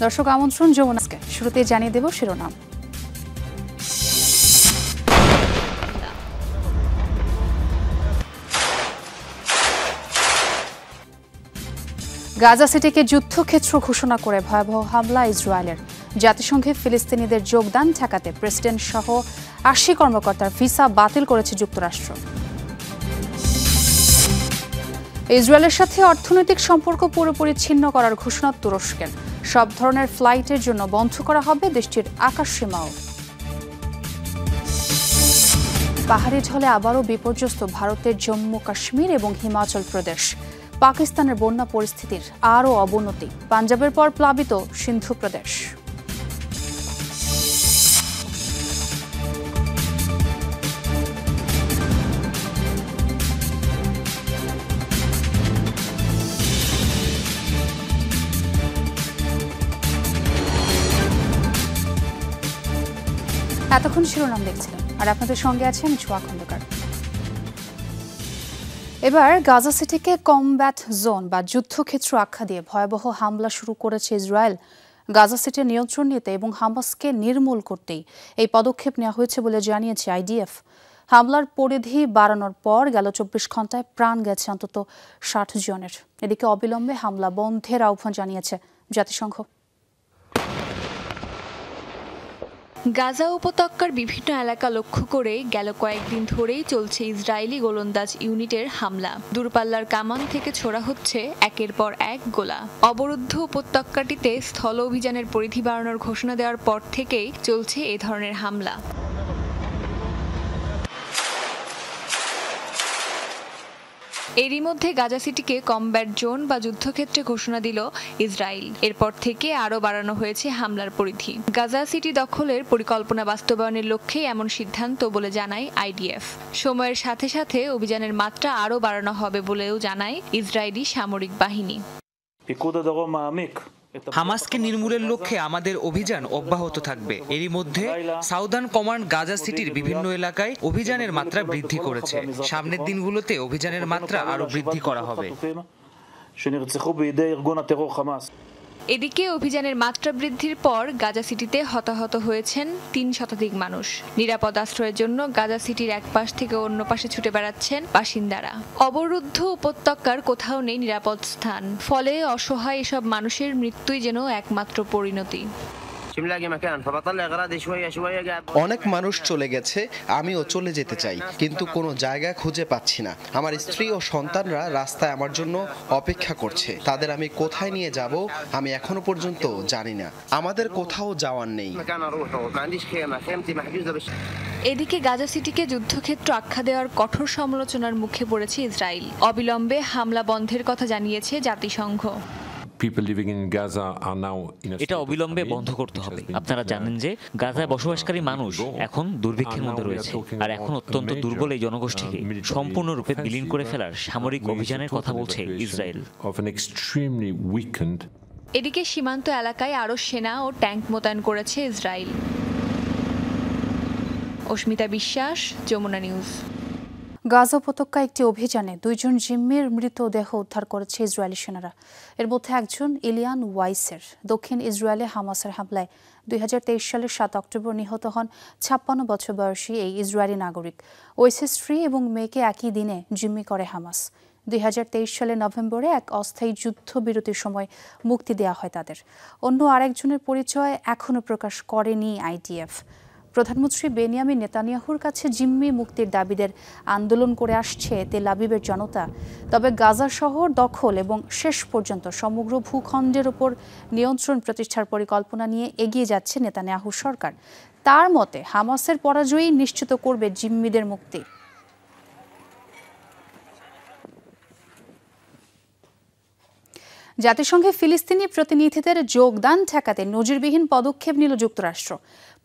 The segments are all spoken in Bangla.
দর্শক আমন্ত্রণ যমুনাকে শুরুতে জানিয়ে দেব শিরোনাম। গাজা সিটিকে যুদ্ধক্ষেত্র ঘোষণা করে ভয়াবহ হামলা ইসরায়েলের। জাতিসংঘে ফিলিস্তিনিদের যোগদান ঠেকাতে প্রেসিডেন্ট সহ ৮০ কর্মকর্তার ভিসা বাতিল করেছে যুক্তরাষ্ট্র। ইসরায়েলের সাথে অর্থনৈতিক সম্পর্ক পুরোপুরি ছিন্ন করার ঘোষণা তুরস্কের। সব ধরনের ফ্লাইটের জন্য বন্ধ করা হবে দেশটির আকাশসীমাও। পাহাড়ি ঢলে আবারও বিপর্যস্ত ভারতের জম্মু কাশ্মীর এবং হিমাচল প্রদেশ। পাকিস্তানের বন্যা পরিস্থিতির আরও অবনতি। পাঞ্জাবের পর প্লাবিত সিন্ধু প্রদেশ। এতক্ষণ শিরোনাম দেখছিলেন আর আপনাদের সঙ্গে আছে আমি ছোঁয়া খন্দকার। এবার গাজা সিটিকে কমব্যাট জোন বা যুদ্ধক্ষেত্র আখ্যা দিয়ে ভয়াবহ হামলা শুরু করেছে ইসরায়েল। গাজা সিটির নিয়ন্ত্রণ নিতে এবং হামাসকে নির্মূল করতেই এই পদক্ষেপ নেওয়া হয়েছে বলে জানিয়েছে আইডিএফ। হামলার পরিধি বাড়ানোর পর গেল ২৪ ঘন্টায় প্রাণ গেছে অন্তত ৬০ জনের। এদিকে অবিলম্বে হামলা বন্ধের আহ্বান জানিয়েছে জাতিসংঘ। গাজা উপত্যকার বিভিন্ন এলাকা লক্ষ্য করে গেল কয়েকদিন ধরেই চলছে ইসরায়েলি গোলন্দাজ ইউনিটের হামলা। দূরপাল্লার কামান থেকে ছোড়া হচ্ছে একের পর এক গোলা। অবরুদ্ধ উপত্যকাটিতে স্থল অভিযানের পরিধি বাড়ানোর ঘোষণা দেওয়ার পর থেকেই চলছে এ ধরনের হামলা। এরই মধ্যে গাজা সিটিকে কমব্যাট জোন বা যুদ্ধক্ষেত্রে ঘোষণা দিল ইসরায়েল। এরপর থেকে আরও বাড়ানো হয়েছে হামলার পরিধি। গাজা সিটি দখলের পরিকল্পনা বাস্তবায়নের লক্ষ্যে এমন সিদ্ধান্ত বলে জানায় আইডিএফ। সময়ের সাথে সাথে অভিযানের মাত্রা আরও বাড়ানো হবে বলেও জানায় ইসরায়েলি সামরিক বাহিনী। হামাসকে নির্মূলের লক্ষ্যে আমাদের অভিযান অব্যাহত থাকবে। এরই মধ্যে সাউদার্ন কমান্ড গাজা সিটির বিভিন্ন এলাকায় অভিযানের মাত্রা বৃদ্ধি করেছে। সামনের দিনগুলোতে অভিযানের মাত্রা আরও বৃদ্ধি করা হবে। এদিকে অভিযানের মাত্রা বৃদ্ধির পর গাজা সিটিতে হতাহত হয়েছেন ৩ শতাধিক মানুষ। নিরাপদ আশ্রয়ের জন্য গাজা সিটির এক পাশ থেকে অন্য পাশে ছুটে বেড়াচ্ছেন বাসিন্দারা। অবরুদ্ধ উপত্যকার কোথাও নেই নিরাপদ স্থান, ফলে অসহায় এসব মানুষের মৃত্যুই যেন একমাত্র পরিণতি। অনেক মানুষ চলে গেছে, আমিও চলে যেতে চাই, কিন্তু কোনো জায়গা খুঁজে পাচ্ছি না। আমার স্ত্রী ও সন্তানরা রাস্তায় আমার জন্য অপেক্ষা করছে। তাদের আমি কোথায় নিয়ে যাব আমি এখনো পর্যন্ত জানি না। আমাদের কোথাও যাওয়ার নেই। এদিকে গাজা সিটিকে যুদ্ধক্ষেত্র আখ্যা দেওয়ার কঠোর সমালোচনার মুখে পড়েছে ইসরায়েল। অবিলম্বে হামলা বন্ধের কথা জানিয়েছে জাতিসংঘ। এটা অবিলম্বে বন্ধ করতে হবে। আপনারা জানেন যে গাজায় বসবাসকারী মানুষ এখন দুর্ভিক্ষের মধ্যে রয়েছে, আর এখন অত্যন্ত দুর্বল এই জনগোষ্ঠীকে সম্পূর্ণরূপে বিলীন করে ফেলার সামরিক অভিযানের কথা বলছে ইসরায়েল। এদিকে সীমান্ত এলাকায় আরও সেনা ও ট্যাঙ্ক মোতায়েন করেছে ইসরায়েল। অস্মিতা বিশ্বাস, যমুনা নিউজ। গাজা উপত্যকায় একটি অভিযানে ২ জন জিম্মির মৃতদেহ উদ্ধার করেছে ইসরায়েলি সেনারা। এর মধ্যে একজন ইলিয়ান ওয়াইসের। দক্ষিণ ইসরায়েলে হামাসের হামলায় ২০২৩ সালের ৭ অক্টোবর নিহত হন ৫৬ বছর বয়সী এই ইসরায়েলি নাগরিক। ওয়াইসের স্ত্রী এবং মেয়েকে একই দিনে জিম্মি করে হামাস। ২০২৩ সালের নভেম্বরে এক অস্থায়ী যুদ্ধবিরতির সময় মুক্তি দেওয়া হয় তাদের। অন্য আরেকজনের পরিচয় এখনও প্রকাশ করেনি আইডিএফ। প্রধানমন্ত্রী বেনিয়ামিন নেতানিয়াহুর কাছে জিম্মি মুক্তির দাবিদের আন্দোলন করে আসছে তেল আবিবের জনতা। তবে গাজা শহর দখল এবং শেষ পর্যন্ত সমগ্র ভূখণ্ডের উপর নিয়ন্ত্রণ প্রতিষ্ঠার পরিকল্পনা নিয়ে এগিয়ে যাচ্ছে নেতানিয়াহু সরকার। তার মতে হামাসের পরাজয়ই নিশ্চিত করবে জিম্মিদের মুক্তি। জাতিসংঘে ফিলিস্তিনি প্রতিনিধিদের যোগদান ঠেকাতে নজিরবিহীন পদক্ষেপ নিল যুক্তরাষ্ট্র।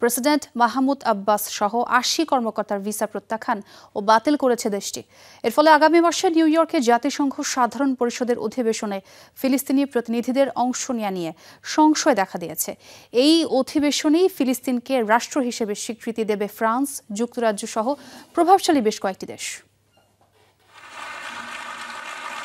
প্রেসিডেন্ট মাহমুদ আব্বাস সহ ৮০ কর্মকর্তার ভিসা প্রত্যাখ্যান ও বাতিল করেছে দেশটি। এর ফলে আগামী মাসে নিউ ইয়র্কে জাতিসংঘ সাধারণ পরিষদের অধিবেশনে ফিলিস্তিনি প্রতিনিধিদের অংশ নেওয়া নিয়ে সংশয় দেখা দিয়েছে। এই অধিবেশনেই ফিলিস্তিনকে রাষ্ট্র হিসেবে স্বীকৃতি দেবে ফ্রান্স, যুক্তরাজ্য সহ প্রভাবশালী বেশ কয়েকটি দেশ।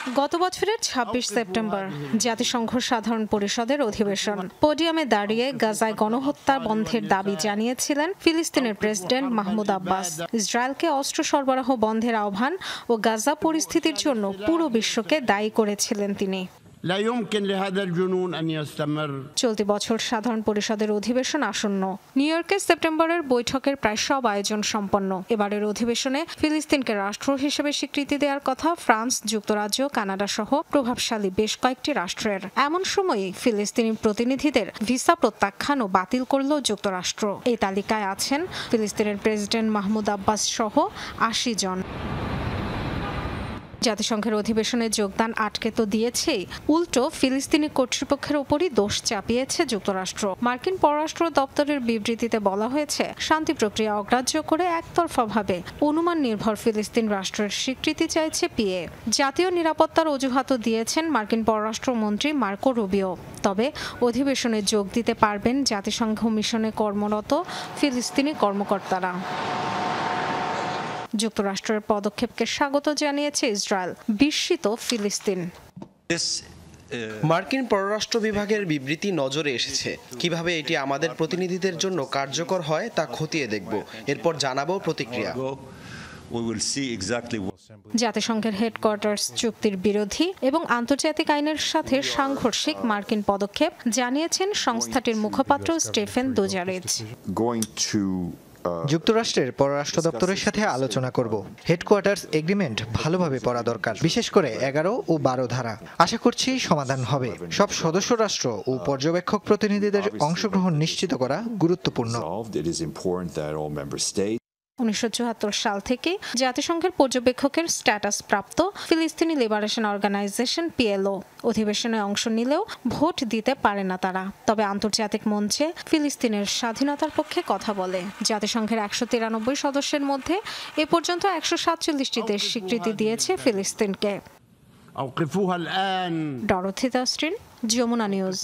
গত বছরের ২৬ সেপ্টেম্বর জাতিসংঘ সাধারণ পরিষদের অধিবেশন পোডিয়ামে দাঁড়িয়ে গাজায় গণহত্যা বন্ধের দাবি জানিয়েছিলেন ফিলিস্তিনের প্রেসিডেন্ট মাহমুদ আব্বাস। ইসরায়েলকে অস্ত্র সরবরাহ বন্ধের আহ্বান ও গাজা পরিস্থিতির জন্য পুরো বিশ্বকে দায়ী করেছিলেন তিনি। চলতি বছর সাধারণ পরিষদের অধিবেশন আসন্ন। নিউ ইয়র্কে সেপ্টেম্বরের বৈঠকের প্রায় সব আয়োজন সম্পন্ন। এবারের অধিবেশনে ফিলিস্তিনকে রাষ্ট্র হিসেবে স্বীকৃতি দেওয়ার কথা ফ্রান্স, যুক্তরাজ্য, কানাডা সহ প্রভাবশালী বেশ কয়েকটি রাষ্ট্রের। এমন সময়ই ফিলিস্তিনি প্রতিনিধিদের ভিসা প্রত্যাখ্যান ও বাতিল করল যুক্তরাষ্ট্র। এই তালিকায় আছেন ফিলিস্তিনের প্রেসিডেন্ট মাহমুদ আব্বাস সহ ৮০ জন। জাতিসংঘের অধিবেশনে যোগদান আটকে তো দিয়েছেই, উল্টো ফিলিস্তিনি কর্তৃপক্ষের উপরই দোষ চাপিয়েছে যুক্তরাষ্ট্র। মার্কিন পররাষ্ট্র দপ্তরের বিবৃতিতে বলা হয়েছে, শান্তি প্রক্রিয়া অগ্রাহ্য করে একতরফাভাবে অনুমান নির্ভর ফিলিস্তিন রাষ্ট্রের স্বীকৃতি চাইছে পিএ। জাতীয় নিরাপত্তার অজুহাতও দিয়েছেন মার্কিন পররাষ্ট্রমন্ত্রী মার্কো রুবিও। তবে অধিবেশনে যোগ দিতে পারবেন জাতিসংঘ মিশনে কর্মরত ফিলিস্তিনি কর্মকর্তারা। যুক্তরাষ্ট্রের পদক্ষেপকে স্বাগত জানিয়েছে ইসরায়েল, বিস্মিত ফিলিস্তিন। মার্কিন পররাষ্ট্র বিভাগের বিবৃতি নজরে এসেছে। কিভাবে এটি আমাদের প্রতিনিধিদের জন্য কার্যকর হয় তা খতিয়ে দেখব, এরপর জানাবো প্রতিক্রিয়া। জাতিসংঘের হেডকোয়ার্টার্স চুক্তির বিরোধী এবং আন্তর্জাতিক আইনের সাথে সাংঘর্ষিক মার্কিন পদক্ষেপ জানিয়েছেন সংস্থাটির মুখপাত্র স্টেফেন দুজারিচ। যুক্তরাষ্ট্রের পররাষ্ট্র দপ্তরের সাথে আলোচনা করব। হেডকোয়ার্টার্স এগ্রিমেন্ট ভালোভাবে পড়া দরকার, বিশেষ করে ১১ ও ১২ ধারা। আশা করছি সমাধান হবে। সব সদস্য রাষ্ট্র ও পর্যবেক্ষক প্রতিনিধিদের অংশগ্রহণ নিশ্চিত করা গুরুত্বপূর্ণ। ১৯৭৪ সাল থেকে জাতিসংঘের পর্যবেক্ষকের স্ট্যাটাস প্রাপ্ত ফিলিস্তিনি লিবারেশন অর্গানাইজেশন পিএলও অধিবেশনে অংশ নিলেও ভোট দিতে পারে না তারা। তবে আন্তর্জাতিক মঞ্চে ফিলিস্তিনের স্বাধীনতার পক্ষে কথা বলে। জাতিসংঘের ১৯৩ সদস্যের মধ্যে এ পর্যন্ত ১৪৭টি দেশ স্বীকৃতি দিয়েছে ফিলিস্তিনকে। Dorothy Dustin, Jamuna news.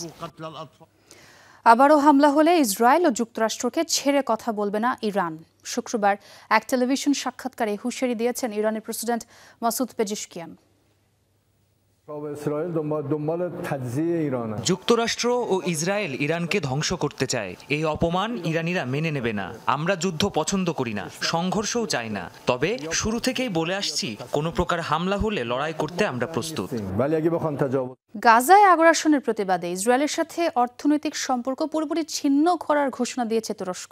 আবারও হামলা হলে ইসরায়েল ও যুক্তরাষ্ট্রকে ছেড়ে কথা বলবে না ইরান। শুক্রবার এক টেলিভিশন সাক্ষাৎকারে হুঁশিয়ারি দিয়েছেন ইরানের প্রেসিডেন্ট মাসুদ পেজেশকিয়ান। যুক্তরাষ্ট্র ও ইসরায়েল ইরানকে ধ্বংস করতে চায়। এই অপমান ইরানিরা মেনে নেবে না। আমরা যুদ্ধ পছন্দ করি না, সংঘর্ষও চাই না। তবে শুরু থেকেই বলে আসছি, কোনো প্রকার হামলা হলে লড়াই করতে আমরা প্রস্তুত। গাজায় আগ্রাসনের প্রতিবাদে ইসরায়েলের সাথে অর্থনৈতিক সম্পর্ক পুরোপুরি ছিন্ন করার ঘোষণা দিয়েছে তুরস্ক।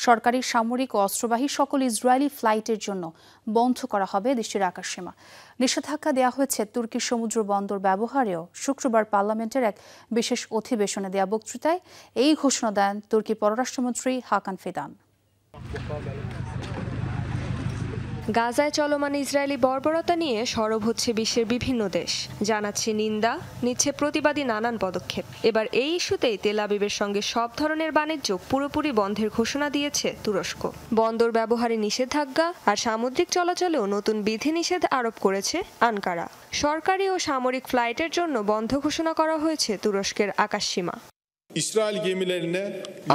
সরকারি, সামরিক ও অস্ত্রবাহী সকল ইসরায়েলি ফ্লাইটের জন্য বন্ধ করা হবে দেশটির আকাশসীমা। নিষেধাজ্ঞা দেওয়া হয়েছে তুর্কির সমুদ্র বন্দর ব্যবহারেও। শুক্রবার পার্লামেন্টের এক বিশেষ অধিবেশনে দেওয়া বক্তৃতায় এই ঘোষণা দেন তুর্কি পররাষ্ট্রমন্ত্রী হাকান ফিদান। গাজায় চলমান ইসরায়েলি বর্বরতা নিয়ে সরব হচ্ছে বিশ্বের বিভিন্ন দেশ, জানাচ্ছে নিন্দা, নিচ্ছে প্রতিবাদী নানান পদক্ষেপ। এবার এই ইস্যুতেই তেল আবিবের সঙ্গে সব ধরনের বাণিজ্য পুরোপুরি বন্ধের ঘোষণা দিয়েছে তুরস্ক। বন্দর ব্যবহারে নিষেধাজ্ঞা আর সামুদ্রিক চলাচলেও নতুন বিধিনিষেধ আরোপ করেছে আনকারা। সরকারি ও সামরিক ফ্লাইটের জন্য বন্ধ ঘোষণা করা হয়েছে তুরস্কের আকাশসীমা।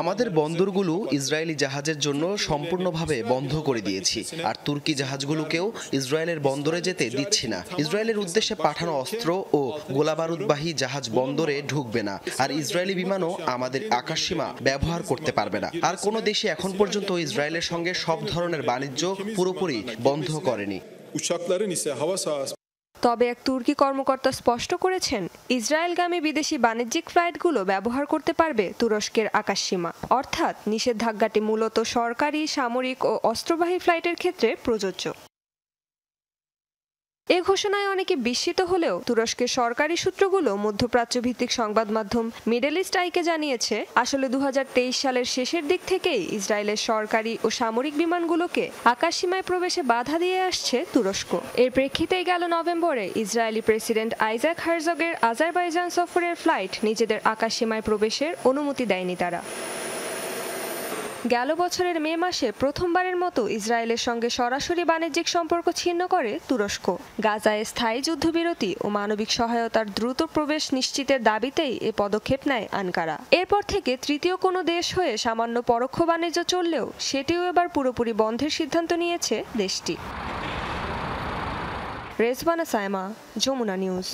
আমাদের বন্দরগুলো ইসরায়েলি জাহাজের জন্য সম্পূর্ণভাবে বন্ধ করে দিয়েছি, আর তুর্কি জাহাজগুলোকেও ইসরায়েলের বন্দরে যেতে দিচ্ছি না। ইসরায়েলের উদ্দেশ্যে পাঠানো অস্ত্র ও গোলাবারুদবাহী জাহাজ বন্দরে ঢুকবে না, আর ইসরায়েলি বিমানও আমাদের আকাশসীমা ব্যবহার করতে পারবে না। আর কোনো দেশে এখন পর্যন্ত ইসরায়েলের সঙ্গে সব ধরনের বাণিজ্য পুরোপুরি বন্ধ করেনি। তবে এক তুর্কি কর্মকর্তা স্পষ্ট করেছেন, ইসরায়েলগামী বিদেশি বাণিজ্যিক ফ্লাইটগুলো ব্যবহার করতে পারবে তুরস্কের আকাশসীমা। অর্থাৎ নিষেধাজ্ঞাটি মূলত সরকারি, সামরিক ও অস্ত্রবাহী ফ্লাইটের ক্ষেত্রে প্রযোজ্য। এ ঘোষণায় অনেকে বিস্মিত হলেও তুরস্কের সরকারি সূত্রগুলো মধ্যপ্রাচ্য ভিত্তিক সংবাদ মাধ্যম মিডল ইস্ট আইকে জানিয়েছে, আসলে 2023 সালের শেষের দিক থেকেই ইসরায়েলের সরকারি ও সামরিক বিমানগুলোকে আকাশসীমায় প্রবেশে বাধা দিয়ে আসছে তুরস্ক। এর প্রেক্ষিতেই গেল নভেম্বরে ইসরায়েলি প্রেসিডেন্ট আইজাক হারজগের আজারবাইজান সফরের ফ্লাইট নিজেদের আকাশসীমায় প্রবেশের অনুমতি দেয়নি তারা। গেল বছরের মে মাসে প্রথমবারের মতো ইসরায়েলের সঙ্গে সরাসরি বাণিজ্যিক সম্পর্ক ছিন্ন করে তুরস্ক। গাজায় স্থায়ী যুদ্ধবিরতি ও মানবিক সহায়তার দ্রুত প্রবেশ নিশ্চিতের দাবিতেই এ পদক্ষেপ নেয় আনকারা। এরপর থেকে তৃতীয় কোনো দেশ হয়ে সামান্য পরোক্ষ বাণিজ্য চললেও সেটিও এবার পুরোপুরি বন্ধের সিদ্ধান্ত নিয়েছে দেশটি। রেজওয়ানা সায়মা, যমুনা নিউজ।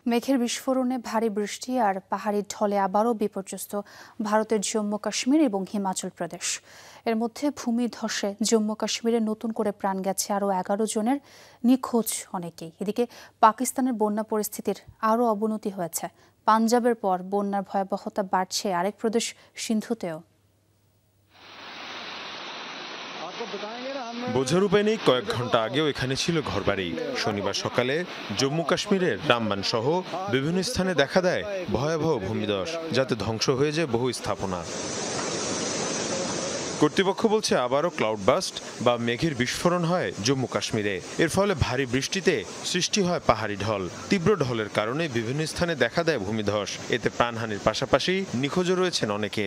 মেঘের বিস্ফোরণে ভারী বৃষ্টি আর পাহাড়ি ঢলে আবারও বিপর্যস্ত ভারতের জম্মু কাশ্মীর এবং হিমাচল প্রদেশ। এর মধ্যে ভূমিধসে জম্মু কাশ্মীরে নতুন করে প্রাণ গেছে আরও 11 জনের, নিখোঁজ অনেকেই। এদিকে পাকিস্তানের বন্যা পরিস্থিতির আরও অবনতি হয়েছে। পাঞ্জাবের পর বন্যার ভয়াবহতা বাড়ছে আরেক প্রদেশ সিন্ধুতেও। বোঝার উপায় নেই, কয়েক ঘন্টা আগেও এখানে ছিল ঘরবাড়ি। শনিবার সকালে জম্মু কাশ্মীরের রামবান সহ বিভিন্ন স্থানে দেখা দেয় ভয়াবহ ভূমিধস, যাতে ধ্বংস হয়ে যায় বহু স্থাপনা। কর্তৃপক্ষ বলছে আবারও ক্লাউড বাস্ট বা মেঘের বিস্ফোরণ হয় জম্মু কাশ্মীরে। এর ফলে ভারী বৃষ্টিতে সৃষ্টি হয় পাহাড়ি ঢল। তীব্র ঢলের কারণে বিভিন্ন স্থানে দেখা দেয় ভূমিধস। এতে প্রাণহানির পাশাপাশি নিখোঁজও রয়েছেন অনেকে।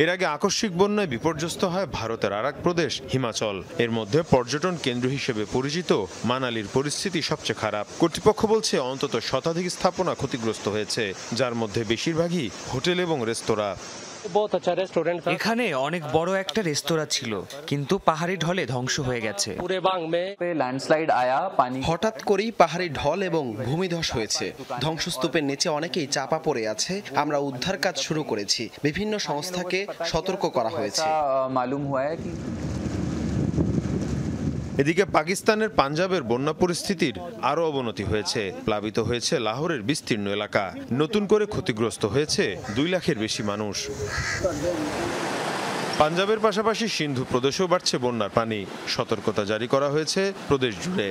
এর আগে আকস্মিক বন্যায় বিপর্যস্ত হয় ভারতের আরেক প্রদেশ হিমাচল। এর মধ্যে পর্যটন কেন্দ্র হিসেবে পরিচিত মানালির পরিস্থিতি সবচেয়ে খারাপ। কর্তৃপক্ষ বলছে অন্তত শতাধিক স্থাপনা ক্ষতিগ্রস্ত হয়েছে, যার মধ্যে বেশিরভাগই হোটেল এবং রেস্তোরাঁ। এখানে অনেক বড় একটা রেস্তোরাঁ ছিল, কিন্তু পাহাড়ি ঢলে ধ্বংস হয়ে গেছে। হঠাৎ করেই পাহাড়ি ঢল এবং ভূমিধস হয়েছে। ধ্বংসস্তূপের নিচে অনেকেই চাপা পড়ে আছে। আমরা উদ্ধার কাজ শুরু করেছি। বিভিন্ন সংস্থাকে সতর্ক করা হয়েছে। এদিকে পাকিস্তানের পাঞ্জাবের বন্যা পরিস্থিতির আরও অবনতি হয়েছে। প্লাবিত হয়েছে লাহোরের বিস্তীর্ণ এলাকা। নতুন করে ক্ষতিগ্রস্ত হয়েছে 2 লাখের বেশি মানুষ। পাঞ্জাবের পাশাপাশি সিন্ধু প্রদেশেও বাড়ছে বন্যার পানি। সতর্কতা জারি করা হয়েছে প্রদেশ জুড়ে।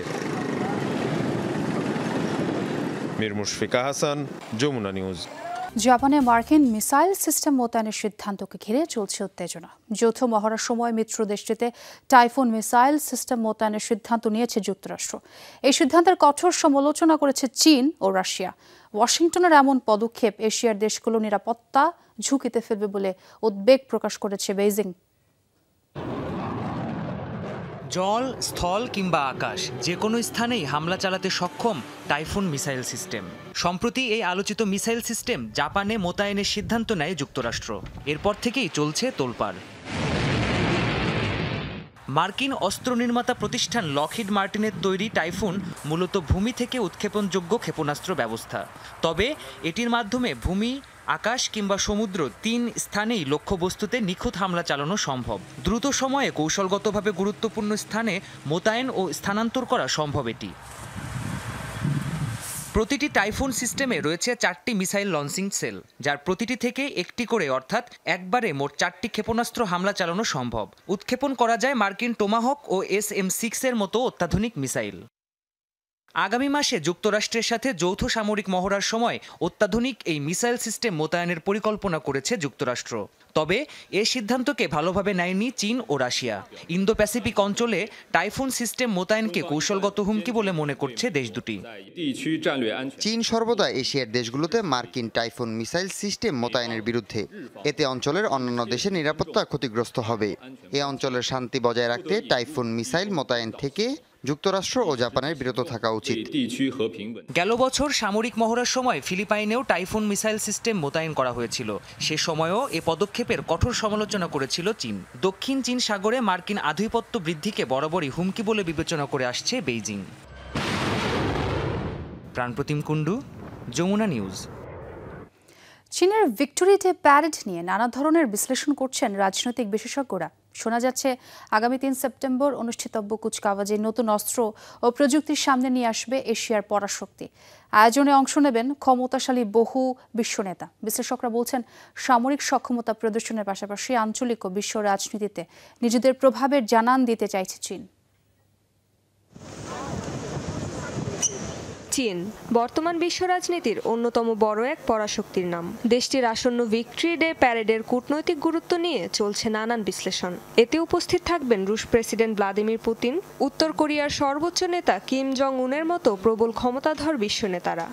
মীর মুশফিকা হাসান, যমুনা নিউজ। জাপানে মার্কিন মিসাইল সিস্টেম মোতায়েনের সিদ্ধান্তকে ঘিরে চলছে উত্তেজনা। যৌথ মহড়ার সময় মিত্র দেশটিতে টাইফুন মিসাইল সিস্টেম মোতায়েনের সিদ্ধান্ত নিয়েছে যুক্তরাষ্ট্র। এই সিদ্ধান্তের কঠোর সমালোচনা করেছে চীন ও রাশিয়া। ওয়াশিংটনের এমন পদক্ষেপ এশিয়ার দেশগুলোর নিরাপত্তা ঝুঁকিতে ফেলবে বলে উদ্বেগ প্রকাশ করেছে বেইজিং। জল, স্থল কিংবা আকাশ, যে কোনো স্থানেই হামলা চালাতে সক্ষম টাইফুন মিসাইল সিস্টেম। সম্প্রতি এই আলোচিত মিসাইল সিস্টেম জাপানে মোতায়েনের সিদ্ধান্ত নেয় যুক্তরাষ্ট্র। এরপর থেকেই চলছে তোলপাড়। মার্কিন অস্ত্র নির্মাতা প্রতিষ্ঠান লকহিড মার্টিনের তৈরি টাইফুন মূলত ভূমি থেকে উৎক্ষেপণযোগ্য ক্ষেপণাস্ত্র ব্যবস্থা। তবে এটির মাধ্যমে ভূমি, আকাশ কিংবা সমুদ্র 3 স্থানেই লক্ষ্যবস্তুতে নিখুঁত হামলা চালানো সম্ভব। দ্রুত সময়ে কৌশলগতভাবে গুরুত্বপূর্ণ স্থানে মোতায়েন ও স্থানান্তর করা সম্ভব এটি। প্রতিটি টাইফুন সিস্টেমে রয়েছে 4টি মিসাইল লঞ্চিং সেল, যার প্রতিটি থেকে একটি করে, অর্থাৎ একবারে মোট 4টি ক্ষেপণাস্ত্র হামলা চালানো সম্ভব। উৎক্ষেপণ করা যায় মার্কিন টোমাহক ও SM-6 এর মতো অত্যাধুনিক মিসাইল। আগামী মাসে যুক্তরাষ্ট্রের সাথে যৌথ সামরিক মহড়ার সময় অত্যাধুনিক এই মিসাইল সিস্টেম মোতায়েনের পরিকল্পনা করেছে যুক্তরাষ্ট্র। তবে এ সিদ্ধান্তকে ভালোভাবে নেয়নি চীন ও রাশিয়া। ইন্দো প্যাসিফিক অঞ্চলে টাইফুন সিস্টেম মোতায়েনকে কৌশলগত হুমকি বলে মনে করছে দেশ দুটি। চীন সর্বদা এশিয়ার দেশগুলোতে মার্কিন টাইফুন মিসাইল সিস্টেম মোতায়েনের বিরুদ্ধে। এতে অঞ্চলের অন্যান্য দেশের নিরাপত্তা ক্ষতিগ্রস্ত হবে। এ অঞ্চলের শান্তি বজায় রাখতে টাইফুন মিসাইল মোতায়েন থেকে যুক্তরাষ্ট্র ও জাপানের বিরত থাকা উচিত। গেল বছর সামরিক মহড়ার সময় ফিলিপাইনেও টাইফুন মিসাইল সিস্টেম মোতায়েন করা হয়েছিল। সে সময়ও এ পদক্ষেপের কঠোর সমালোচনা করেছিল চীন। দক্ষিণ চীন সাগরে মার্কিন আধিপত্য বৃদ্ধিকে বরাবরই হুমকি বলে বিবেচনা করে আসছে বেইজিং। প্রাণপ্রতিম কুণ্ডু, যমুনা নিউজ। চীনের ভিক্টোরি ডে প্যারেড নিয়ে নানা ধরনের বিশ্লেষণ করছেন রাজনৈতিক বিশেষজ্ঞরা। শোনা যাচ্ছে আগামী 3 সেপ্টেম্বর অনুষ্ঠিতব্য কুচকাওয়াজে নতুন অস্ত্র ও প্রযুক্তির সামনে নিয়ে আসবে এশিয়ার পরাশক্তি। আয়োজনে অংশ নেবেন ক্ষমতাশালী বহু বিশ্বনেতা। বিশ্লেষকরা বলছেন, সামরিক সক্ষমতা প্রদর্শনের পাশাপাশি আঞ্চলিক ও বিশ্ব রাজনীতিতে নিজেদের প্রভাবের জানান দিতে চাইছে চীন। চীন বর্তমান বিশ্ব রাজনীতির অন্যতম বড় এক পরাশক্তির নাম। দেশটির আসন্ন ভিক্টরি ডে প্যারেডের কূটনৈতিক গুরুত্ব নিয়ে চলছে নানান বিশ্লেষণ। এতে উপস্থিত থাকবেন রুশ প্রেসিডেন্ট ভ্লাদিমির পুতিন, উত্তর কোরিয়ার সর্বোচ্চ নেতা কিম জং উনের মতো প্রবল ক্ষমতাধর বিশ্ব নেতারা।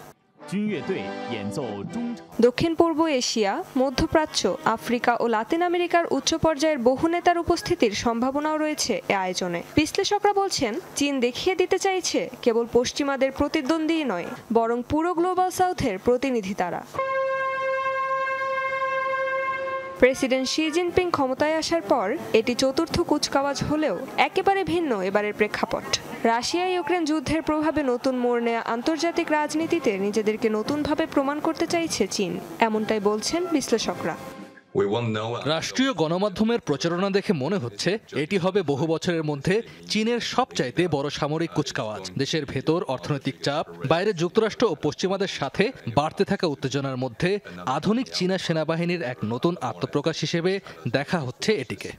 দক্ষিণ পূর্ব এশিয়া, মধ্যপ্রাচ্য, আফ্রিকা ও লাতিন আমেরিকার উচ্চ পর্যায়ের বহু নেতার উপস্থিতির সম্ভাবনাও রয়েছে এ আয়োজনে। বিশ্লেষকরা বলছেন, চীন দেখিয়ে দিতে চাইছে কেবল পশ্চিমাদের প্রতিদ্বন্দ্বী নয়, বরং পুরো গ্লোবাল সাউথের প্রতিনিধি তারা। প্রেসিডেন্ট শি জিনপিং ক্ষমতায় আসার পর এটি চতুর্থ কুচকাওয়াজ হলেও একেবারে ভিন্ন এবারের প্রেক্ষাপট। রাশিয়া ইউক্রেন যুদ্ধের প্রভাবে নতুন মোড় নেয়া আন্তর্জাতিক রাজনীতিতে নিজেদেরকে নতুনভাবে প্রমাণ করতে চাইছে চীন, এমনটাই বলছেন বিশ্লেষকরা। রাষ্ট্রীয় গণমাধ্যমের প্রচারণা দেখে মনে হচ্ছে এটি হবে বহু বছরের মধ্যে চীনের সবচাইতে বড় সামরিক কুচকাওয়াজ। দেশের ভেতর অর্থনৈতিক চাপ, বাইরে যুক্তরাষ্ট্র ও পশ্চিমাদের সাথে বাড়তে থাকা উত্তেজনার মধ্যে আধুনিক চীনা সেনাবাহিনীর এক নতুন আত্মপ্রকাশ হিসেবে দেখা হচ্ছে এটিকে।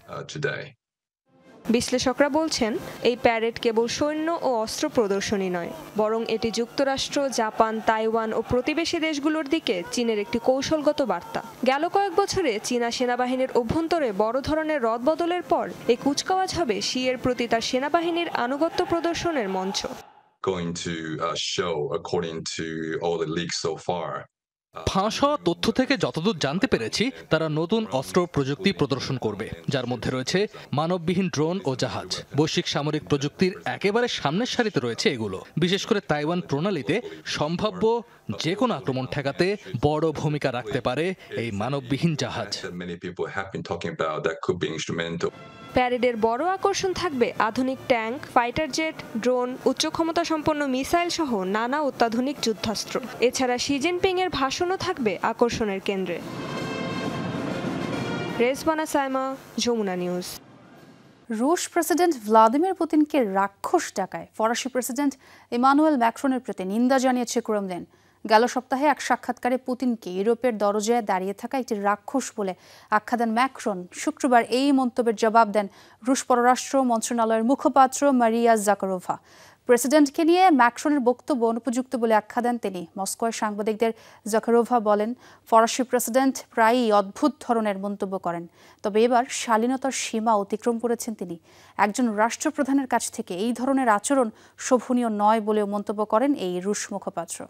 বিশ্লেষকরা বলছেন এই প্যারেড কেবল সৈন্য ও অস্ত্র প্রদর্শনী নয়, বরং এটি যুক্তরাষ্ট্র, জাপান, তাইওয়ান ও প্রতিবেশী দেশগুলোর দিকে চীনের একটি কৌশলগত বার্তা। গেল কয়েক বছরে চীনা সেনাবাহিনীর অভ্যন্তরে বড় ধরনের রদবদলের পর এই কুচকাওয়াজ হবে শি এর প্রতি তার সেনাবাহিনীর আনুগত্য প্রদর্শনের মঞ্চ। ফাঁস হওয়া তথ্য থেকে যতদূর জানতে পেরেছি, তারা নতুন অস্ত্র প্রযুক্তি প্রদর্শন করবে, যার মধ্যে রয়েছে মানববিহীন ড্রোন ও জাহাজ। বৈশ্বিক সামরিক প্রযুক্তির একেবারে সামনের সারিতে রয়েছে এগুলো। বিশেষ করে তাইওয়ান প্রণালীতে সম্ভাব্য যে কোনো আক্রমণ ঠেকাতে বড় ভূমিকা রাখতে পারে এই মানববিহীন জাহাজ। প্যারেডের বড় আকর্ষণ থাকবে আধুনিক ট্যাঙ্ক, ফাইটার জেট, ড্রোন, উচ্চ ক্ষমতা সম্পন্ন মিসাইল সহ নানা অত্যাধুনিক যুদ্ধাস্ত্র। এছাড়া শি জিনপিং এর ভাষণও থাকবে আকর্ষণের কেন্দ্রে। রেজবানা সাইমা, যমুনা নিউজ। রুশ প্রেসিডেন্ট ভ্লাদিমির পুতিনকে রাক্ষস ডাকায় ফরাসি প্রেসিডেন্ট ইমানুয়েল ম্যাক্রনের প্রতি নিন্দা জানিয়েছে ক্রেমলিন। গেল সপ্তাহে এক সাক্ষাৎকারে পুতিনকে ইউরোপের দরজায় দাঁড়িয়ে থাকা একটি রাক্ষস বলে আখ্যা দেন ম্যাক্রন। শুক্রবার এই মন্তব্যের জবাব দেন রুশ পররাষ্ট্র মন্ত্রণালয়ের মুখপাত্র মারিয়া জাকারোভা। প্রেসিডেন্টকে নিয়ে ম্যাক্রনের বক্তব্য অনুপযুক্ত বলে আখ্যা দেন তিনি। মস্কোয় সাংবাদিকদের জাকারোভা বলেন, ফরাসি প্রেসিডেন্ট প্রায়ই অদ্ভুত ধরনের মন্তব্য করেন, তবে এবার শালীনতার সীমা অতিক্রম করেছেন তিনি। একজন রাষ্ট্রপ্রধানের কাছ থেকে এই ধরনের আচরণ শোভনীয় নয় বলেও মন্তব্য করেন এই রুশ মুখপাত্র।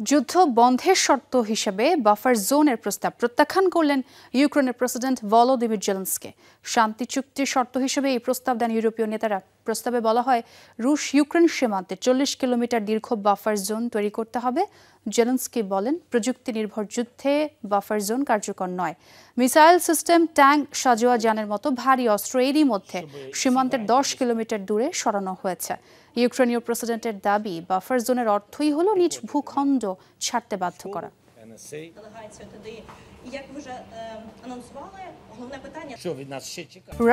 যুদ্ধ বন্ধের শর্ত হিসেবে বাফার জোনের প্রস্তাব প্রত্যাখ্যান করলেন ইউক্রেনের প্রেসিডেন্ট ভলোদিমির জেলেনস্কি। শান্তি চুক্তির শর্ত হিসেবে এই প্রস্তাব দেন ইউরোপীয় নেতারা। প্রস্তাবে বলা হয়, রুশ ইউক্রেন সীমান্তে 40 কিলোমিটার দীর্ঘ বাফার জোন তৈরি করতে হবে। জেলেনস্কি বলেন, প্রযুক্তি নির্ভর যুদ্ধে বাফার জোন কার্যকর নয়। মিসাইল সিস্টেম, ট্যাঙ্ক, সাজোয়া যানের মতো ভারী অস্ত্র এরই মধ্যে সীমান্তের 10 কিলোমিটার দূরে সরানো হয়েছে। ইউক্রেনীয় প্রেসিডেন্টের দাবি, বাফার জোনের অর্থই হলো নিজ ভূখণ্ড ছাড়তে বাধ্য করা।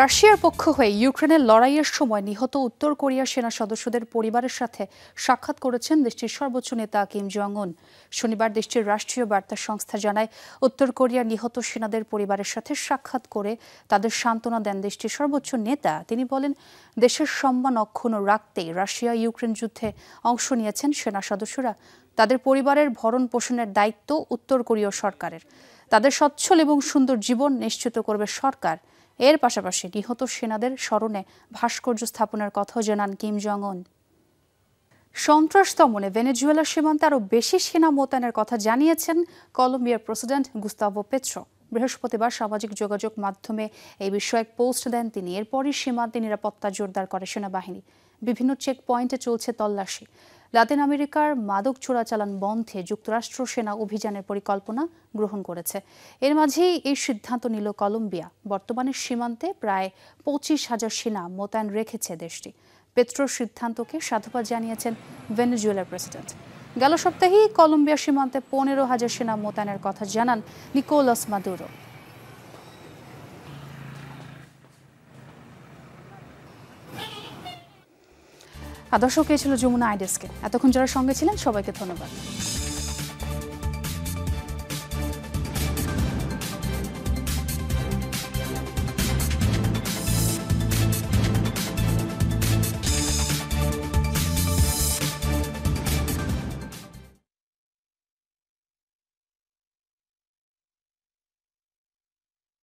রাশিয়ার পক্ষ হয়ে ইউক্রেনের লড়াইয়ের সময় নিহত উত্তর কোরিয়ার সেনা সদস্যদের পরিবারের সাথে সাক্ষাৎ করেছেন দেশটির সর্বোচ্চ নেতা কিম জং উন। শনিবার দেশটির রাষ্ট্রীয় বার্তা সংস্থা জানায়, উত্তর কোরিয়ার নিহত সেনাদের পরিবারের সাথে সাক্ষাৎ করে তাদের সান্ত্বনা দেন দেশটির সর্বোচ্চ নেতা। তিনি বলেন, দেশের সম্মান অক্ষুণ্ণ রাখতেই রাশিয়া ইউক্রেন যুদ্ধে অংশ নিয়েছেন সেনা সদস্যরা। তাদের পরিবারের ভরণ পোষণের দায়িত্ব উত্তর কোরীয় সরকারের। তাদের সচ্ছল এবং সুন্দর জীবন নিশ্চিত করবে সরকার। এর পাশাপাশি নিহত সেনাদের স্মরণে ভাস্কর্য স্থাপনের কথাও জানান কিম জং উন। সন্ত্রাস দমনে ভেনেজুয়েলার সীমান্তে আরও বেশি সেনা মোতায়েনের কথা জানিয়েছেন কলম্বিয়ার প্রেসিডেন্ট গুস্তাভো পেট্রো। বৃহস্পতিবার সামাজিক যোগাযোগ মাধ্যমে এই বিষয়ে এক পোস্ট দেন তিনি। এরপরই সীমান্তে নিরাপত্তা জোরদার করে সেনাবাহিনী। বিভিন্ন চেক পয়েন্টে চলছে তল্লাশি। লাতিন আমেরিকার মাদক চোরাচালান বন্ধে যুক্তরাষ্ট্র সেনা অভিযানের পরিকল্পনা গ্রহণ করেছে। এর মাঝেই এই সিদ্ধান্ত নিল কলম্বিয়া। বর্তমানে সীমান্তে প্রায় 25,000 সেনা মোতায়েন রেখেছে দেশটি। পেট্রোর সিদ্ধান্তকে সাধুবাদ জানিয়েছেন ভেনেজুয়েলার প্রেসিডেন্ট। গেল সপ্তাহেই কলম্বিয়া সীমান্তে 15,000 সেনা মোতায়েনের কথা জানান নিকোলাস মাদুরো। দর্শক, এই ছিল যমুনা আইডেস্কে। এতক্ষণ যারা সঙ্গে ছিলেন সবাইকে ধন্যবাদ।